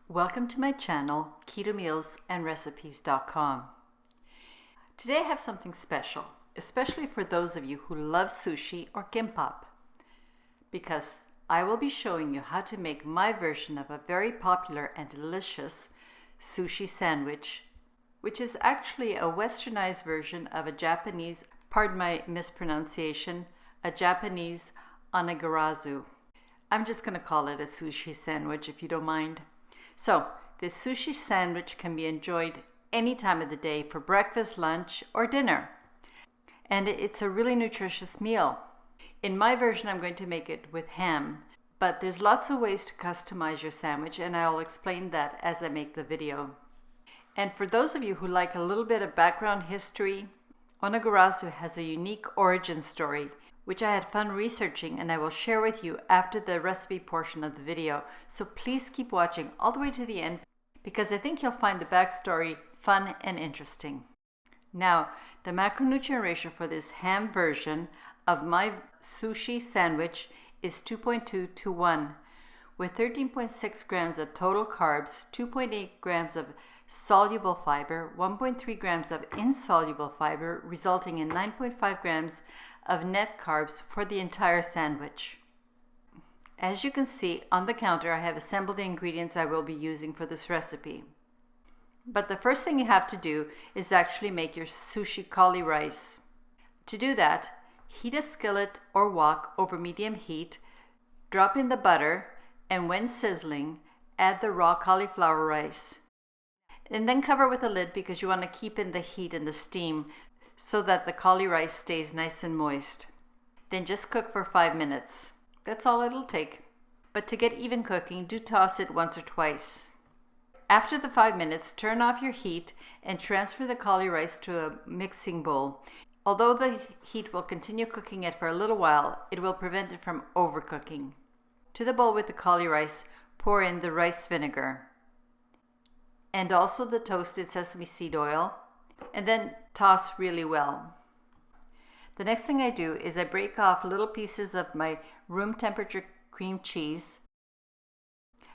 Welcome to my channel, ketomealsandrecipes.com. Today I have something special, especially for those of you who love sushi or gimbap, because I will be showing you how to make my version of a very popular and delicious sushi sandwich, which is actually a westernized version of a Japanese, pardon my mispronunciation, a Japanese Onigirazu. I'm just going to call it a sushi sandwich if you don't mind. So, this sushi sandwich can be enjoyed any time of the day for breakfast, lunch, or dinner. And it's a really nutritious meal. In my version, I'm going to make it with ham, but there's lots of ways to customize your sandwich, and I'll explain that as I make the video. And for those of you who like a little bit of background history, Onigirazu has a unique origin story, which I had fun researching, and I will share with you after the recipe portion of the video. So please keep watching all the way to the end, because I think you'll find the backstory fun and interesting. Now, the macronutrient ratio for this ham version of my sushi sandwich is 2.2 to 1, with 13.6 grams of total carbs, 2.8 grams of soluble fiber, 1.3 grams of insoluble fiber, resulting in 9.5 grams of net carbs for the entire sandwich. As you can see on the counter, I have assembled the ingredients I will be using for this recipe. But the first thing you have to do is actually make your sushi cauli rice. To do that, heat a skillet or wok over medium heat, drop in the butter, and when sizzling, add the raw cauliflower rice. And then cover with a lid because you want to keep in the heat and the steam so that the cauli rice stays nice and moist. Then just cook for 5 minutes. That's all it'll take. But to get even cooking, do toss it once or twice. After the 5 minutes, turn off your heat and transfer the cauli rice to a mixing bowl. Although the heat will continue cooking it for a little while, it will prevent it from overcooking. To the bowl with the cauli rice, pour in the rice vinegar and also the toasted sesame seed oil, and then toss really well. The next thing I do is I break off little pieces of my room temperature cream cheese,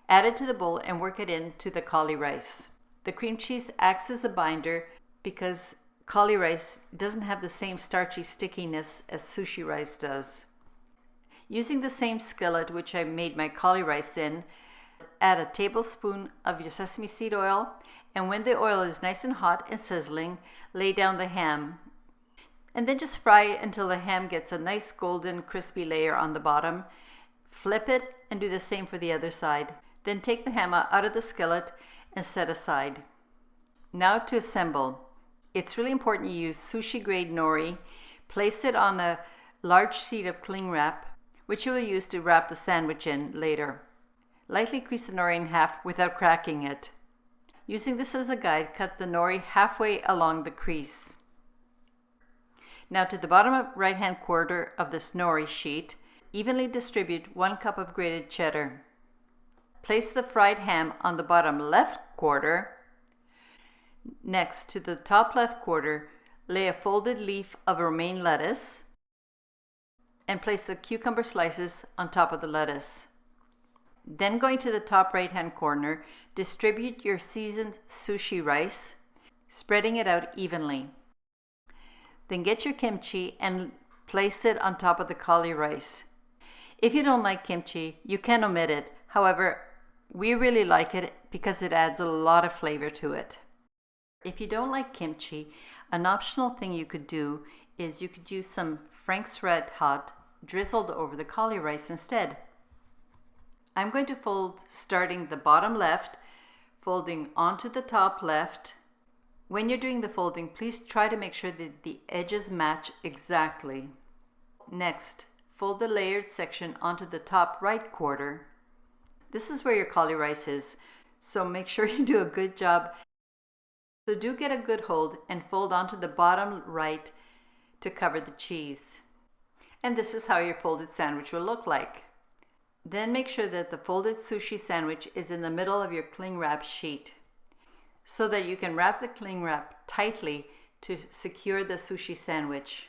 add it to the bowl, and work it into the cauli rice. The cream cheese acts as a binder because cauli rice doesn't have the same starchy stickiness as sushi rice does. Using the same skillet which I made my cauli rice in, add a tablespoon of your sesame seed oil, and when the oil is nice and hot and sizzling, lay down the ham. And then just fry it until the ham gets a nice golden crispy layer on the bottom. Flip it and do the same for the other side. Then take the ham out of the skillet and set aside. Now to assemble. It's really important you use sushi grade nori. Place it on a large sheet of cling wrap, which you will use to wrap the sandwich in later. Lightly crease the nori in half without cracking it. Using this as a guide, cut the nori halfway along the crease. Now to the bottom right hand quarter of this nori sheet, evenly distribute 1 cup of grated cheddar. Place the fried ham on the bottom left quarter. Next, to the top left quarter, lay a folded leaf of romaine lettuce and place the cucumber slices on top of the lettuce. Then going to the top right hand corner, distribute your seasoned sushi rice, spreading it out evenly. Then get your kimchi and place it on top of the cauli rice. If you don't like kimchi, you can omit it. However, we really like it because it adds a lot of flavor to it. If you don't like kimchi, an optional thing you could do is you could use some Frank's Red Hot drizzled over the cauli rice instead. I'm going to fold starting the bottom left, folding onto the top left. When you're doing the folding, please try to make sure that the edges match exactly. Next, fold the layered section onto the top right quarter. This is where your cauli rice is, so make sure you do a good job. So do get a good hold and fold onto the bottom right to cover the cheese. And this is how your folded sandwich will look like. Then make sure that the folded sushi sandwich is in the middle of your cling wrap sheet so that you can wrap the cling wrap tightly to secure the sushi sandwich.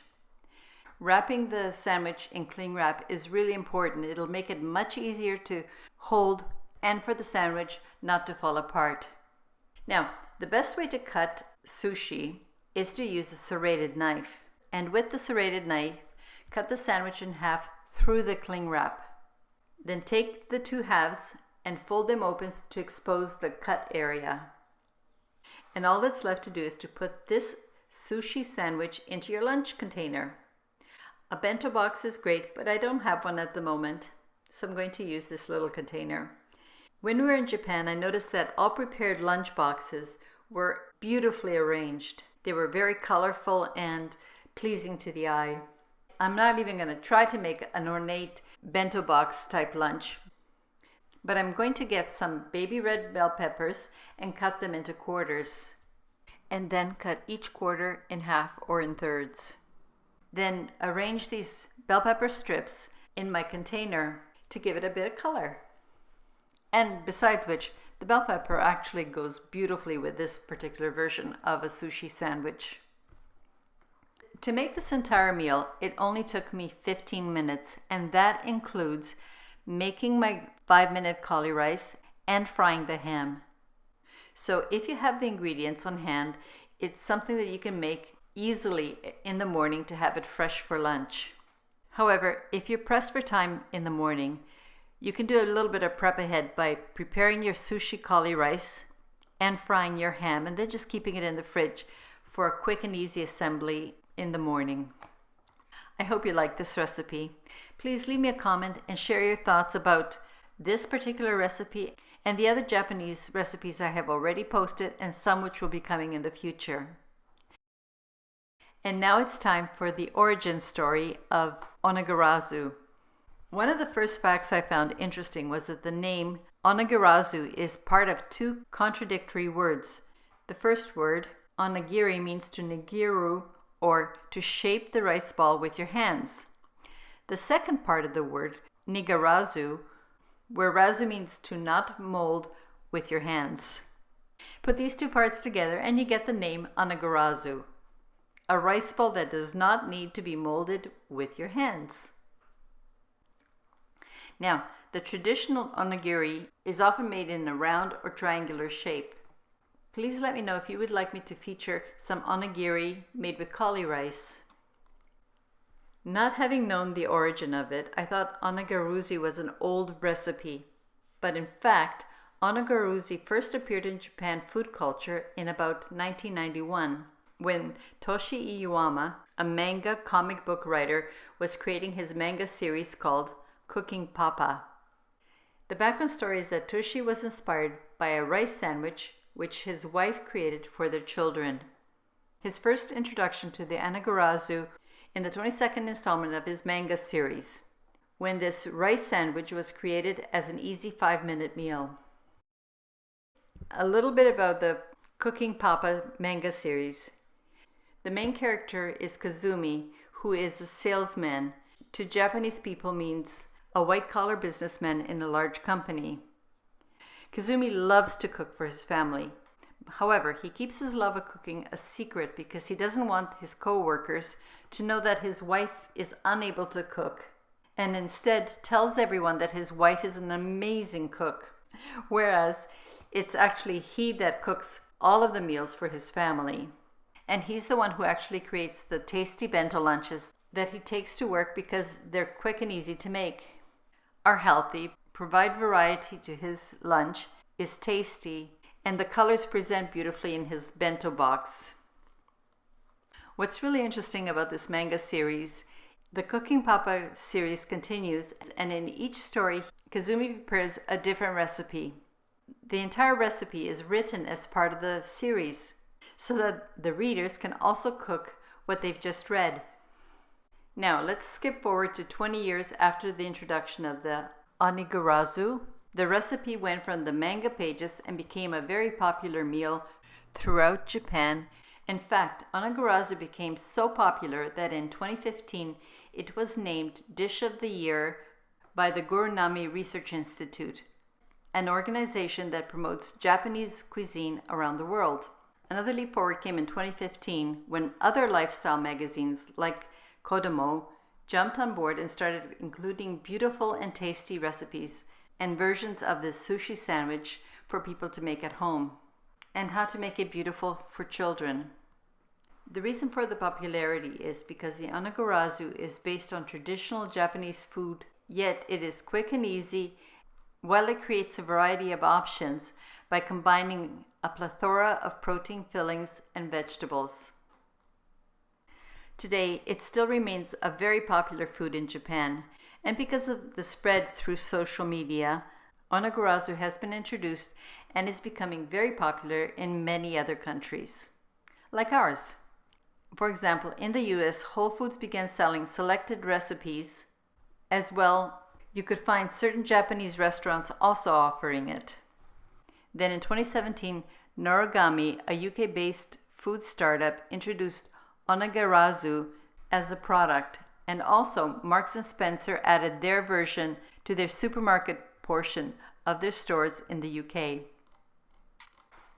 Wrapping the sandwich in cling wrap is really important. It'll make it much easier to hold and for the sandwich not to fall apart. Now, the best way to cut sushi is to use a serrated knife. And with the serrated knife, cut the sandwich in half through the cling wrap. Then take the two halves and fold them open to expose the cut area. And all that's left to do is to put this sushi sandwich into your lunch container. A bento box is great, but I don't have one at the moment, so I'm going to use this little container. When we were in Japan, I noticed that all prepared lunch boxes were beautifully arranged. They were very colorful and pleasing to the eye. I'm not even going to try to make an ornate bento box type lunch, but I'm going to get some baby red bell peppers and cut them into quarters, and then cut each quarter in half or in thirds. Then arrange these bell pepper strips in my container to give it a bit of color. And besides which, the bell pepper actually goes beautifully with this particular version of a sushi sandwich. To make this entire meal, it only took me 15 minutes, and that includes making my 5-minute cauli rice and frying the ham. So if you have the ingredients on hand, it's something that you can make easily in the morning to have it fresh for lunch. However, if you're pressed for time in the morning, you can do a little bit of prep ahead by preparing your sushi cauli rice and frying your ham, and then just keeping it in the fridge for a quick and easy assembly in the morning. I hope you like this recipe. Please leave me a comment and share your thoughts about this particular recipe and the other Japanese recipes I have already posted, and some which will be coming in the future. And now it's time for the origin story of Onigirazu. One of the first facts I found interesting was that the name Onigirazu is part of two contradictory words. The first word, onigiri, means to nigiru, or to shape the rice ball with your hands. The second part of the word, nigarazu, where razu means to not mold with your hands. Put these two parts together and you get the name onigirazu, a rice ball that does not need to be molded with your hands. Now, the traditional onigiri is often made in a round or triangular shape. Please let me know if you would like me to feature some onigiri made with cauli rice. Not having known the origin of it, I thought onigirazu was an old recipe. But in fact, onigirazu first appeared in Japan food culture in about 1991, when Toshi Iwama, a manga comic book writer, was creating his manga series called Cooking Papa. The background story is that Toshi was inspired by a rice sandwich which his wife created for their children. His first introduction to the onigirazu in the 22nd installment of his manga series, when this rice sandwich was created as an easy 5-minute meal. A little bit about the Cooking Papa manga series. The main character is Kazumi, who is a salesman. To Japanese people means a white-collar businessman in a large company. Kazumi loves to cook for his family. However, he keeps his love of cooking a secret because he doesn't want his co-workers to know that his wife is unable to cook, and instead tells everyone that his wife is an amazing cook, whereas it's actually he that cooks all of the meals for his family. And he's the one who actually creates the tasty bento lunches that he takes to work because they're quick and easy to make, are healthy, provide variety to his lunch, is tasty, and the colors present beautifully in his bento box. What's really interesting about this manga series, the Cooking Papa series continues, and in each story, Kazumi prepares a different recipe. The entire recipe is written as part of the series, so that the readers can also cook what they've just read. Now, let's skip forward to 20 years after the introduction of the onigirazu. The recipe went from the manga pages and became a very popular meal throughout Japan. In fact, onigirazu became so popular that in 2015 it was named Dish of the Year by the Guranami Research Institute, an organization that promotes Japanese cuisine around the world. Another leap forward came in 2015 when other lifestyle magazines like Kodomo jumped on board and started including beautiful and tasty recipes and versions of this sushi sandwich for people to make at home, and how to make it beautiful for children. The reason for the popularity is because the Onigirazu is based on traditional Japanese food, yet it is quick and easy, while it creates a variety of options by combining a plethora of protein fillings and vegetables. Today, it still remains a very popular food in Japan, and because of the spread through social media, Onigirazu has been introduced and is becoming very popular in many other countries, like ours. For example, in the US, Whole Foods began selling selected recipes. As well, you could find certain Japanese restaurants also offering it. Then in 2017, Noragami, a UK-based food startup, introduced Onigirazu as a product, and also Marks & Spencer added their version to their supermarket portion of their stores in the UK.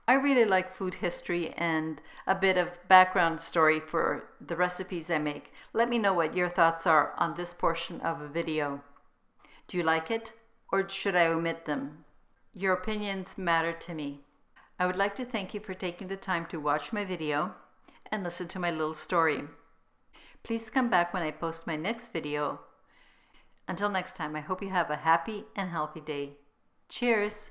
I really like food history and a bit of background story for the recipes I make. Let me know what your thoughts are on this portion of a video. Do you like it, or should I omit them? Your opinions matter to me. I would like to thank you for taking the time to watch my video and listen to my little story. Please come back when I post my next video. Until next time, I hope you have a happy and healthy day. Cheers!